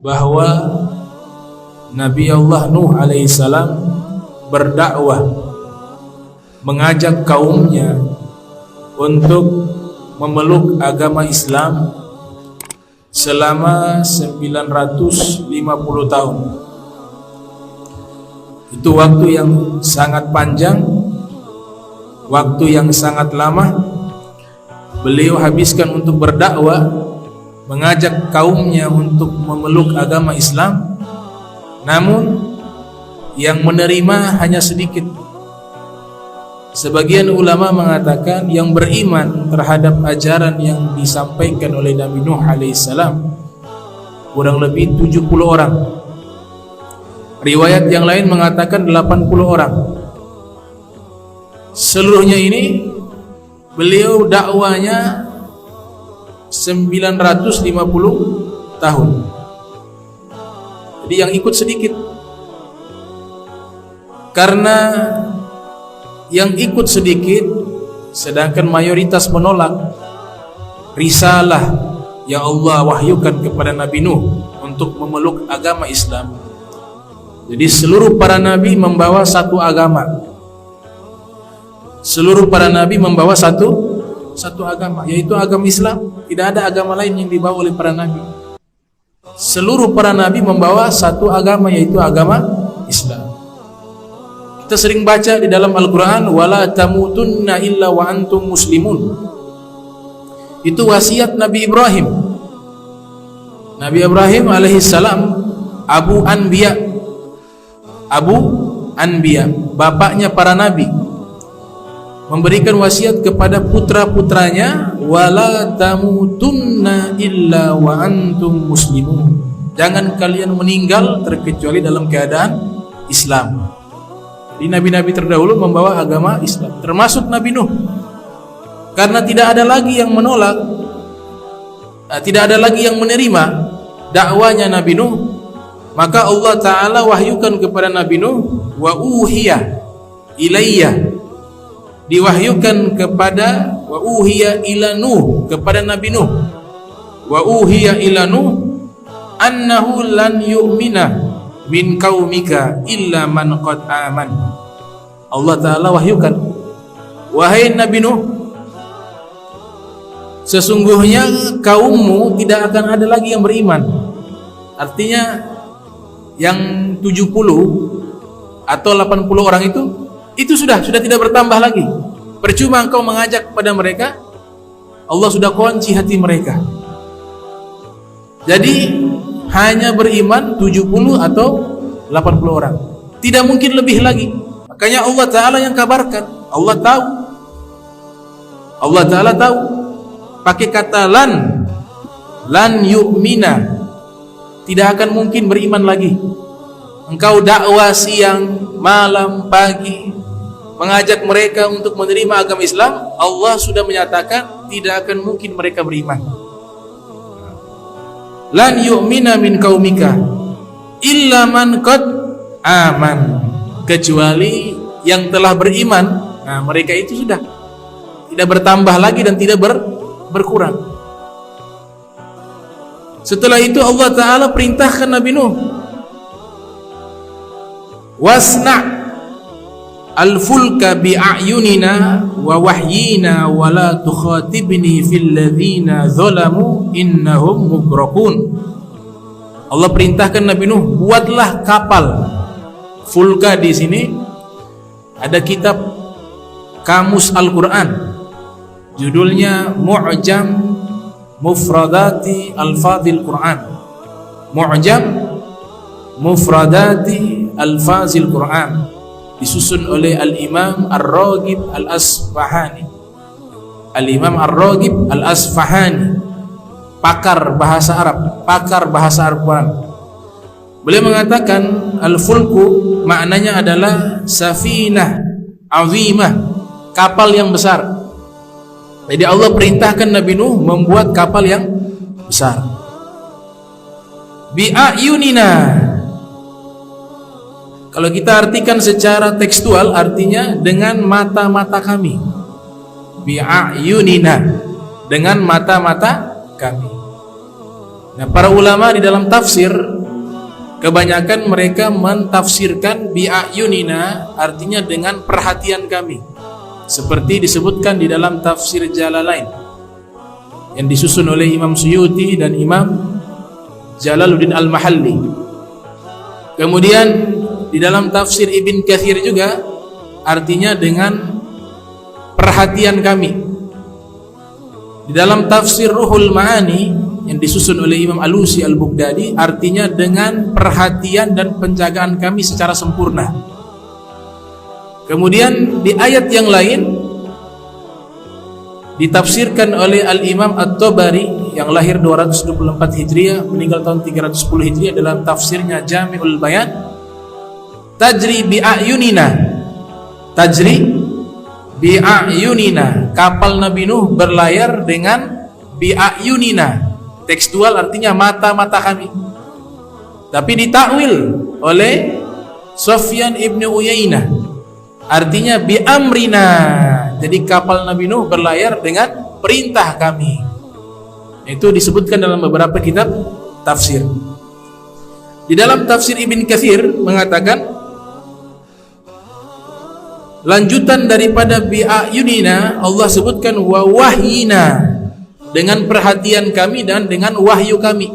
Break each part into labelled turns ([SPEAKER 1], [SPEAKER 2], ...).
[SPEAKER 1] bahwa Nabi Allah Nuh alaihissalam berdakwah, mengajak kaumnya untuk memeluk agama Islam selama 950 tahun. Itu waktu yang sangat panjang, waktu yang sangat lama beliau habiskan untuk berdakwah, mengajak kaumnya untuk memeluk agama Islam. Namun yang menerima hanya sedikit. Sebagian ulama mengatakan yang beriman terhadap ajaran yang disampaikan oleh Nabi Nuh alaihissalam kurang lebih 70 orang. Riwayat yang lain mengatakan 80 orang. Seluruhnya ini beliau dakwanya 950 tahun. Jadi yang ikut sedikit. Karena yang ikut sedikit, sedangkan mayoritas menolak risalah yang Allah wahyukan kepada Nabi Nuh untuk memeluk agama Islam. Jadi seluruh para nabi membawa satu agama. Seluruh para nabi membawa satu agama, yaitu agama Islam. Tidak ada agama lain yang dibawa oleh para nabi. Seluruh para nabi membawa satu agama, yaitu agama Islam. Kita sering baca di dalam Al-Quran, wala tamutunna illa wa antum muslimun. Itu wasiat Nabi Ibrahim. Nabi Ibrahim alaihissalam Abu Anbiya, bapaknya para nabi, memberikan wasiat kepada putra-putranya, wala tamutunna illa wa antum muslimun. Jangan kalian meninggal terkecuali dalam keadaan Islam. Di nabi-nabi terdahulu membawa agama Islam, termasuk Nabi Nuh. Karena tidak ada lagi yang menolak, tidak ada lagi yang menerima dakwanya Nabi Nuh, maka Allah Ta'ala wahyukan kepada Nabi Nuh, wa uhiya ilayya, diwahyukan kepada, wa uhiya ila Nuh, kepada Nabi Nuh, wa uhiya ila Nuh annahu lan yu'mina min qaumika illa man qad aman. Allah Ta'ala wahyukan, wahai Nabi Nuh, sesungguhnya kaummu tidak akan ada lagi yang beriman. Artinya yang 70 atau 80 orang itu sudah tidak bertambah lagi. Percuma engkau mengajak kepada mereka, Allah sudah kunci hati mereka. Jadi hanya beriman 70 atau 80 orang, tidak mungkin lebih lagi. Makanya Allah Ta'ala yang kabarkan, Allah Ta'ala tahu, pakai kata lan yu'mina, tidak akan mungkin beriman lagi. Engkau dakwah siang, malam, pagi, mengajak mereka untuk menerima agama Islam, Allah sudah menyatakan tidak akan mungkin mereka beriman. Lan yu'mina min qaumika illa man qad aman, kecuali yang telah beriman. Nah, mereka itu sudah tidak bertambah lagi dan tidak berkurang. Setelah itu Allah Ta'ala perintahkan Nabi Nuh, wasna' al-fulka bi'ayunina wa wahyina wa la tukhatibni fil ladzina zalamu innahum mughraqun. Allah perintahkan Nabi Nuh, buatlah kapal. Fulka di sini ada kitab kamus Al-Quran, judulnya Mu'jam Mufradati Al-Fadhil Quran. Mu'jam Mufradati Al-Fadhil Quran, disusun oleh Al-Imam Ar-Raghib Al-Asfahani. Al-Imam Ar-Raghib Al-Asfahani, pakar bahasa Arab Quran. Beliau mengatakan al-fulku maknanya adalah safinah azimah, kapal yang besar. Jadi Allah perintahkan Nabi Nuh membuat kapal yang besar. Bi'ayunina, kalau kita artikan secara tekstual, artinya dengan mata-mata kami. Bi'ayunina, dengan mata-mata kami. Nah, para ulama di dalam tafsir kebanyakan mereka mentafsirkan bi'ayunina, artinya dengan perhatian kami, seperti disebutkan di dalam tafsir Jalalain yang disusun oleh Imam Suyuti dan Imam Jalaluddin Al-Mahalli. Kemudian di dalam tafsir Ibn Katsir juga artinya dengan perhatian kami. Di dalam tafsir Ruhul Ma'ani yang disusun oleh Imam Alusi Al-Baghdadi artinya dengan perhatian dan penjagaan kami secara sempurna. Kemudian di ayat yang lain ditafsirkan oleh Al-Imam At-Tabari yang lahir 224 Hijriah meninggal tahun 310 Hijriah dalam tafsirnya Jami'ul Bayan, tajri bi'ayunina, tajri bi'ayunina, kapal Nabi Nuh berlayar dengan bi'ayunina. Tekstual artinya mata-mata kami, tapi ditakwil oleh Sufyan ibn Uyainah artinya bi'amrina. Jadi kapal Nabi Nuh berlayar dengan perintah kami. Itu disebutkan dalam beberapa kitab tafsir. Di dalam tafsir Ibn Katsir mengatakan lanjutan daripada bi'ayunina, Allah sebutkan wa wahyina, dengan perhatian kami dan dengan wahyu kami.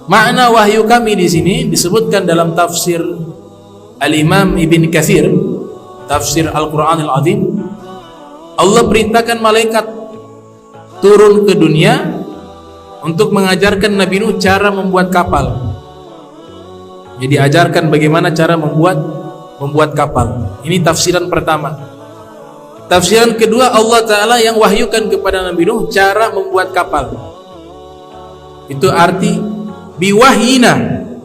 [SPEAKER 1] Makna wahyu kami di sini disebutkan dalam tafsir Al-Imam Ibn Katsir, tafsir Al-Qur'anil Azim. Allah perintahkan malaikat turun ke dunia untuk mengajarkan Nabi Nuh cara membuat kapal. Jadi ajarkan bagaimana cara membuat kapal. Ini tafsiran pertama. Tafsiran kedua, Allah Ta'ala yang wahyukan kepada Nabi Nuh cara membuat kapal. Itu arti biwahyina,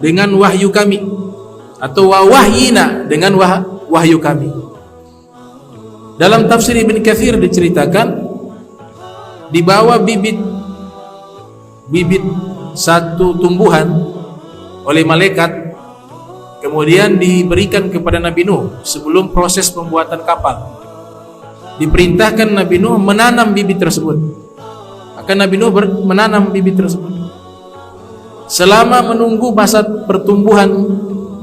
[SPEAKER 1] dengan wahyu kami, atau wahyina, dengan wahyu kami. Dalam tafsir Ibn Katsir diceritakan dibawa bibit satu tumbuhan oleh malaikat, kemudian diberikan kepada Nabi Nuh sebelum proses pembuatan kapal. Diperintahkan Nabi Nuh menanam bibit tersebut. Maka Nabi Nuh menanam bibit tersebut. Selama menunggu masa pertumbuhan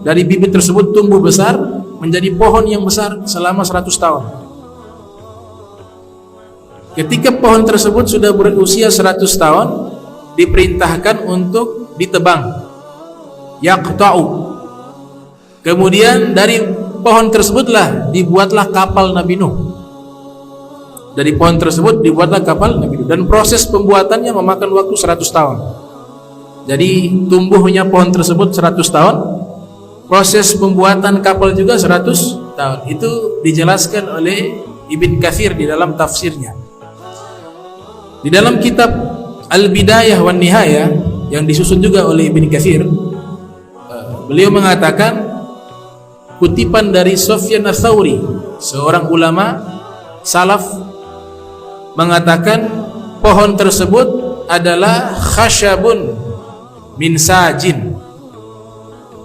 [SPEAKER 1] dari bibit tersebut tumbuh besar menjadi pohon yang besar selama 100 tahun. Ketika pohon tersebut sudah berusia 100 tahun, diperintahkan untuk ditebang. Yaqta'u. Kemudian dari pohon tersebutlah dibuatlah kapal Nabi Nuh. Dari pohon tersebut dibuatlah kapal Nabi Nuh, dan proses pembuatannya memakan waktu 100 tahun. Jadi tumbuhnya pohon tersebut 100 tahun, proses pembuatan kapal juga 100 tahun. Itu dijelaskan oleh Ibn Katsir di dalam tafsirnya. Di dalam kitab Al-Bidayah wan Nihayah yang disusun juga oleh Ibn Katsir, beliau mengatakan kutipan dari Sufyan Ats-Tsauri, seorang ulama salaf, mengatakan pohon tersebut adalah khasyabun min sajin.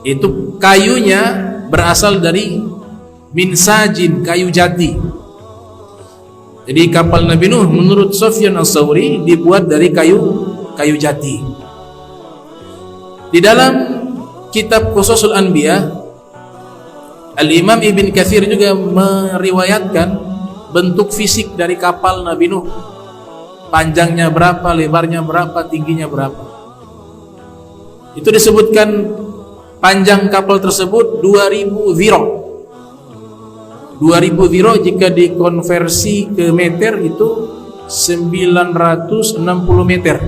[SPEAKER 1] Itu kayunya berasal dari min sajin, kayu jati. Jadi kapal Nabi Nuh menurut Sufyan Ats-Tsauri dibuat dari kayu jati. Di dalam kitab Qasasul Anbiya, Al-Imam Ibn Katsir juga meriwayatkan bentuk fisik dari kapal Nabi Nuh. Panjangnya berapa, lebarnya berapa, tingginya berapa. Itu disebutkan panjang kapal tersebut 2000 ziro. 2000 ziro jika dikonversi ke meter itu 960 meter.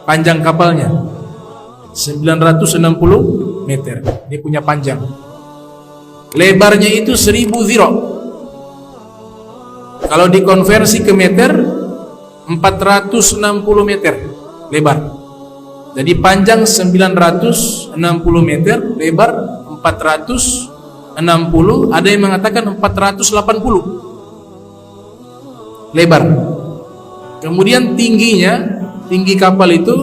[SPEAKER 1] Panjang kapalnya 960 meter. Dia punya panjang. Lebarnya itu 1000 ziro. Kalau dikonversi ke meter 460 meter lebar. Jadi panjang 960 meter, lebar 460, ada yang mengatakan 480 lebar. Kemudian tinggi kapal itu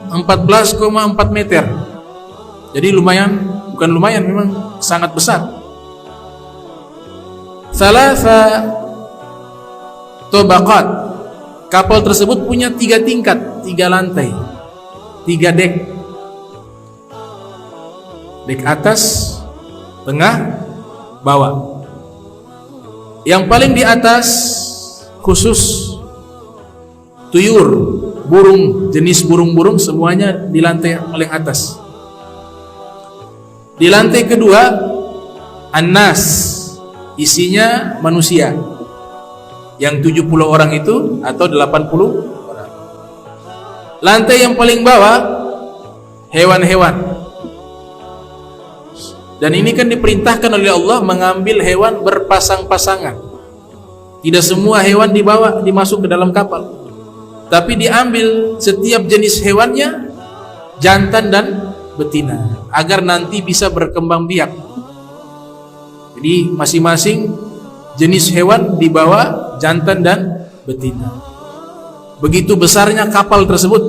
[SPEAKER 1] 14,4 meter. Jadi bukan lumayan, memang sangat besar. Thalatha tabaqat. Kapal tersebut punya 3 tingkat, 3 lantai. 3 dek. Dek atas, tengah, bawah. Yang paling di atas khusus tuyur, burung, jenis burung-burung semuanya di lantai paling atas. Di lantai kedua An-Nas, isinya manusia yang 70 orang itu atau 80 orang. Lantai yang paling bawah hewan-hewan. Dan ini kan diperintahkan oleh Allah mengambil hewan berpasang-pasangan. Tidak semua hewan dimasuk ke dalam kapal, tapi diambil setiap jenis hewannya, jantan dan betina, agar nanti bisa berkembang biak. Jadi masing-masing jenis hewan dibawa jantan dan betina. Begitu besarnya kapal tersebut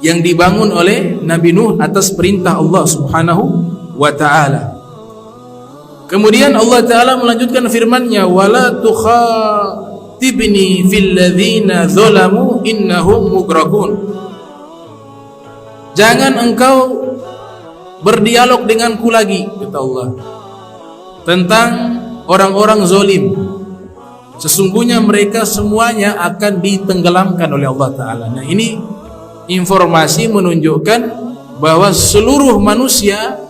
[SPEAKER 1] yang dibangun oleh Nabi Nuh atas perintah Allah Subhanahu wa ta'ala. Kemudian Allah Ta'ala melanjutkan firman-Nya, wala tukhatibni fil ladzina zalamu innahum mughraqun. Jangan engkau berdialog denganku lagi, kata Allah, tentang orang-orang zalim. Sesungguhnya mereka semuanya akan ditenggelamkan oleh Allah Ta'ala. Nah, ini informasi menunjukkan bahwa seluruh manusia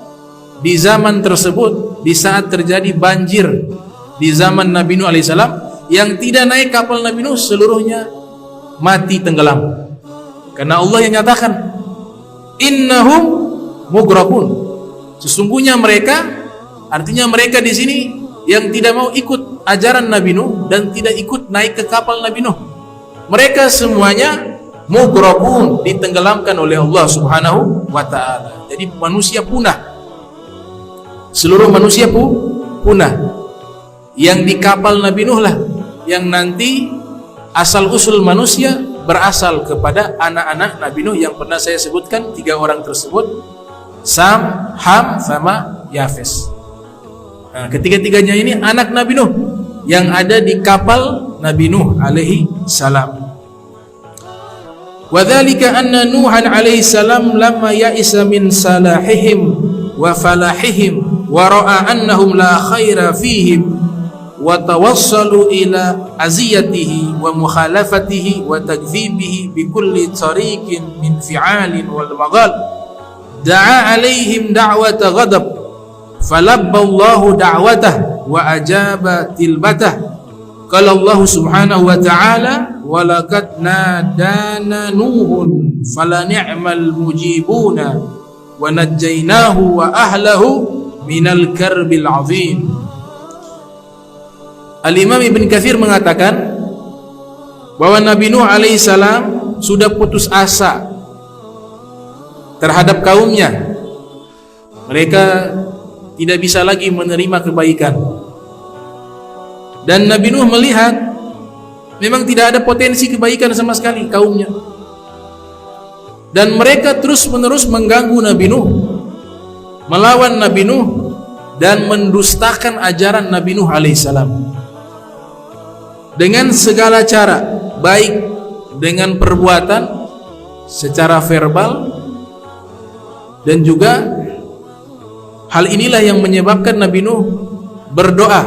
[SPEAKER 1] di zaman tersebut, di saat terjadi banjir di zaman Nabi Nuh alaihissalam, yang tidak naik kapal Nabi Nuh seluruhnya mati tenggelam. Karena Allah yang nyatakan innahum mughraqun. Sesungguhnya mereka, artinya mereka di sini yang tidak mau ikut ajaran Nabi Nuh dan tidak ikut naik ke kapal Nabi Nuh, mereka semuanya mughraqun, ditenggelamkan oleh Allah Subhanahu wa ta'ala. Jadi manusia punah, seluruh manusia punah. Yang di kapal Nabi Nuh lah yang nanti asal usul manusia berasal kepada anak-anak Nabi Nuh yang pernah saya sebutkan, 3 orang tersebut, Sam, Ham, sama Yafes. Nah, ketiga-tiganya ini anak Nabi Nuh yang ada di kapal Nabi Nuh alaihi salam. Wa dzalika anna Nuhan alaihi salam lamma ya'isa min salahihim wa falahihim wa ra'a annahum la khaira fihim wa tawassalu ila aziyatihi wa mukhalafatihi wa takdzibihi bi kulli tariqin min fi'alin wal maghal, da'a alaihim da'wata ghadab falabba Allahu da'watah wa ajaba tilbatah. Qala Allah subhanahu wa ta'ala wa laqad nadana nuhun fala ni'mal mujibuna wa najjaynahu wa ahlahu minal karbil azim. Al-Imam Ibn Katsir mengatakan bahwa Nabi Nuh alaihissalam sudah putus asa terhadap kaumnya. Mereka tidak bisa lagi menerima kebaikan, dan Nabi Nuh melihat memang tidak ada potensi kebaikan sama sekali kaumnya, dan mereka terus-menerus mengganggu Nabi Nuh, melawan Nabi Nuh, dan mendustakan ajaran Nabi Nuh alaihissalam dengan segala cara, baik dengan perbuatan secara verbal, dan juga hal inilah yang menyebabkan Nabi Nuh berdoa,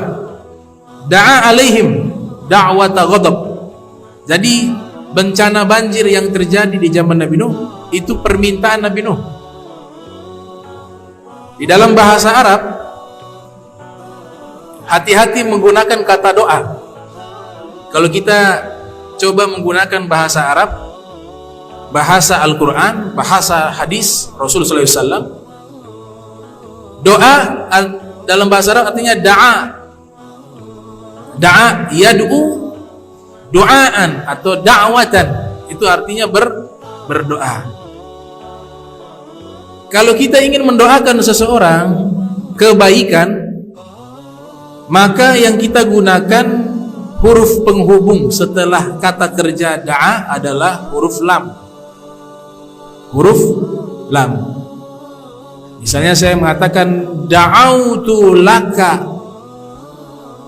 [SPEAKER 1] da'a alaihim da'wata ghadab. Jadi bencana banjir yang terjadi di zaman Nabi Nuh itu permintaan Nabi Nuh. Di dalam bahasa Arab, hati-hati menggunakan kata doa. Kalau kita coba menggunakan bahasa Arab, bahasa Al-Quran, bahasa hadis Rasulullah SAW, doa dalam bahasa Arab artinya da'a yad'u doaan atau da'watan, itu artinya berdoa. Kalau kita ingin mendoakan seseorang kebaikan, maka yang kita gunakan huruf penghubung setelah kata kerja da'a adalah huruf lam. Huruf lam. Misalnya saya mengatakan da'autu laka,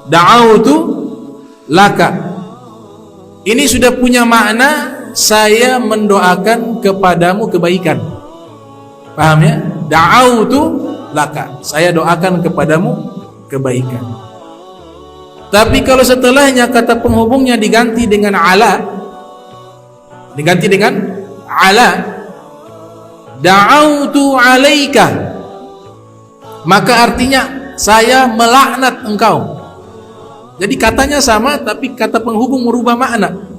[SPEAKER 1] da'autu laka. Ini sudah punya makna saya mendoakan kepadamu kebaikan. Paham ya? Da'autu laka, saya doakan kepadamu kebaikan. Tapi kalau setelahnya kata penghubungnya diganti dengan ala, diganti dengan ala, da'autu alaika, maka artinya saya melaknat engkau. Jadi katanya sama, tapi kata penghubung merubah makna.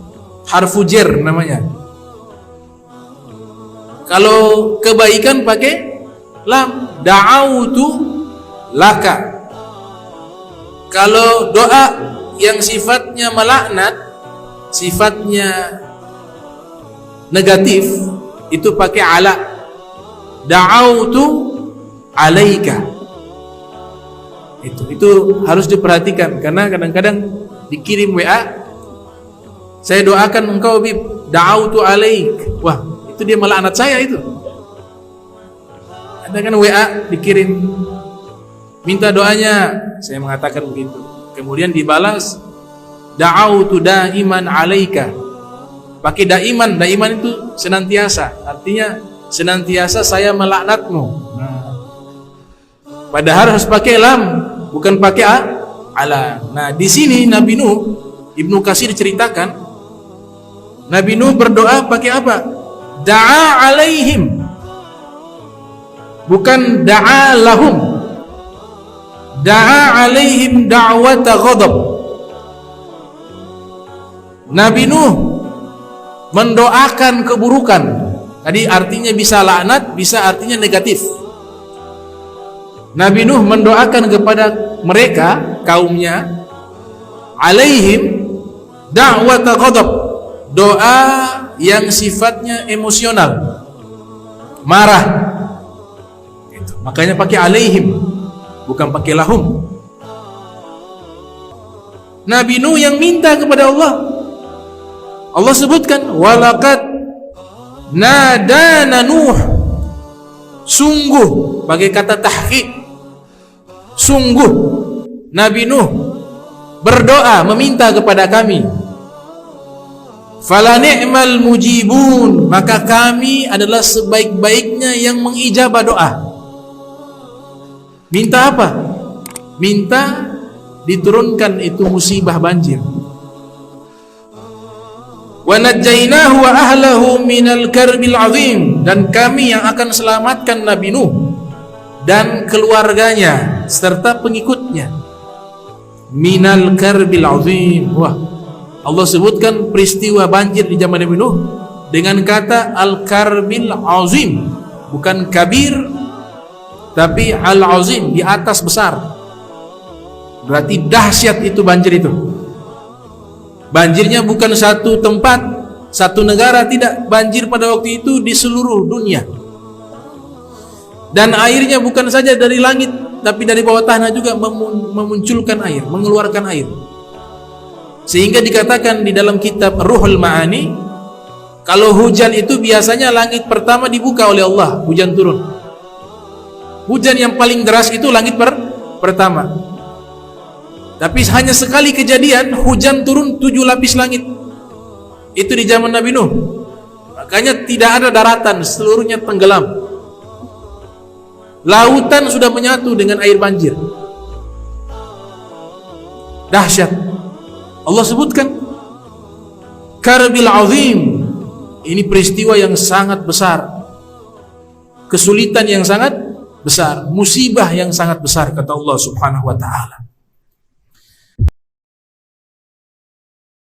[SPEAKER 1] Harfu jar namanya. Kalau kebaikan pakai lam, da'autu laka. Kalau doa yang sifatnya melaknat, sifatnya negatif, itu pakai ala, da'autu alaika. Itu harus diperhatikan, karena kadang-kadang dikirim WA, saya doakan engkau bib, da'autu alaik. Wah, itu dia melaknat saya itu. Ada kan WA dikirim, minta doanya, saya mengatakan begitu. Kemudian dibalas, da'autu daiman alaika. Pakai daiman, daiman itu senantiasa, artinya senantiasa saya melaknatmu. Padahal harus pakai lam, bukan pakai ala. Nah, di sini Nabi Nuh, Ibnu Katsir ceritakan, Nabi Nuh berdoa pakai apa? Da'a alaihim, bukan da'a lahum. Da'a alaihim da'wata ghadab. Nabi Nuh mendoakan keburukan. Tadi artinya bisa laknat, bisa artinya negatif. Nabi Nuh mendoakan kepada mereka, kaumnya, alaihim da'wata ghadab, doa yang sifatnya emosional, marah. Itu. Makanya pakai alaihim, bukan pakai lahum. Nabi Nuh yang minta kepada Allah. Allah sebutkan, walaqad nadana Nuh, sungguh, pakai kata tahqiq, sungguh Nabi Nuh berdoa meminta kepada kami. Fala ni'mal mujibun, maka kami adalah sebaik-baiknya yang mengijabah doa. Minta apa? Minta diturunkan itu musibah banjir. Wa najjaynahu wa ahlahu minal karbil azim, dan kami yang akan selamatkan Nabi Nuh dan keluarganya serta pengikutnya minal karbil azim. Wah, Allah sebutkan peristiwa banjir di zaman Nabi Nuh dengan kata al-karbil azim, bukan kabir tapi al-azim, di atas besar. Berarti dahsyat itu banjir itu. Banjirnya bukan satu tempat, satu negara, tidak. Banjir pada waktu itu di seluruh dunia. Dan airnya bukan saja dari langit, tapi dari bawah tanah juga memunculkan air, mengeluarkan air. Sehingga dikatakan di dalam kitab Ruhul Ma'ani, kalau hujan itu biasanya langit pertama dibuka oleh Allah, hujan turun. Hujan yang paling deras itu langit pertama. Tapi hanya sekali kejadian hujan turun 7 lapis langit. Itu di zaman Nabi Nuh. Makanya tidak ada daratan, seluruhnya tenggelam. Lautan sudah menyatu dengan air banjir. Dahsyat. Allah sebutkan karbil azim. Ini peristiwa yang sangat besar, kesulitan yang sangat besar, musibah yang sangat besar, kata Allah Subhanahu wa ta'ala.